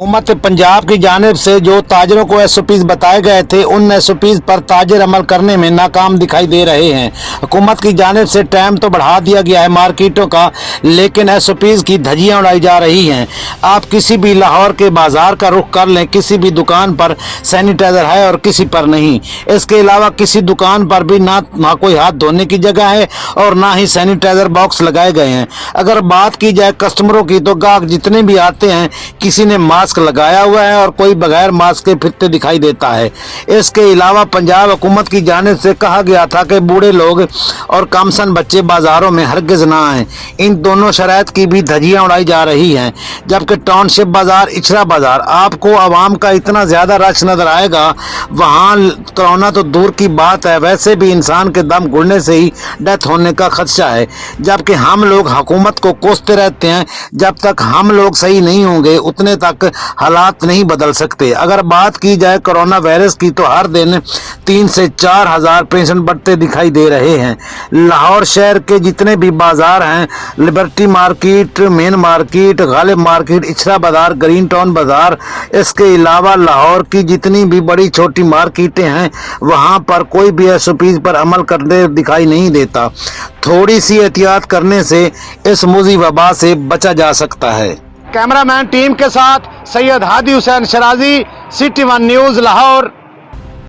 हुकूमत पंजाब की जानिब से जो ताजरों को एसओपीज बताए गए थे, उन एसओपीज पर ताजर अमल करने में नाकाम दिखाई दे रहे हैं। हुकूमत की जानिब से टाइम तो बढ़ा दिया गया है मार्केटों का, लेकिन एसओपीज की धज्जियां उड़ाई जा रही हैं। आप किसी भी लाहौर के बाजार का रुख कर लें, किसी भी दुकान पर सैनिटाइजर है और किसी पर नहीं। इसके अलावा किसी दुकान पर भी ना कोई हाथ धोने की जगह है और ना ही सैनिटाइजर बॉक्स लगाए गए हैं। अगर बात की जाए कस्टमरों की, तो गाहक जितने भी आते हैं, किसी ने मास्क लगाया हुआ है और कोई बगैर मास्क के फिरते दिखाई देता है। इसके अलावा पंजाब हुकूमत की जानिब से कहा गया था कि बूढ़े लोग और कमसन बच्चे बाजारों में हरगिज ना आएं। इन दोनों शराइत की भी धज्जियां उड़ाई जा रही हैं। जबकि टाउनशिप बाजार, इचरा बाजार, आपको आवाम का इतना ज्यादा रश नजर आएगा, वहाँ कोरोना तो दूर की बात है, वैसे भी इंसान के दम घुलने से ही डेथ होने का खदशा है। जबकि हम लोग हुकूमत को कोसते रहते हैं, जब तक हम लोग सही नहीं होंगे उतने तक हालात नहीं बदल सकते। अगर बात की जाए कोरोना वायरस की, तो हर दिन 3 से 4 हज़ार पेशेंट बढ़ते दिखाई दे रहे हैं। लाहौर शहर के जितने भी बाजार हैं, liberty market, main market, Ghalib market, Ichhra बाजार, ग्रीन टाउन बाजार, इसके अलावा लाहौर की जितनी भी बड़ी छोटी मार्केटें हैं, वहाँ पर कोई भी एसओपीज पर अमल करते दिखाई नहीं देता। थोड़ी सी एहतियात करने से इस मुज़ी वबा से बचा जा सकता है। कैमरामैन टीम के साथ सैयद हादी हुसैन शराजी, सिटी 1 न्यूज़ लाहौर।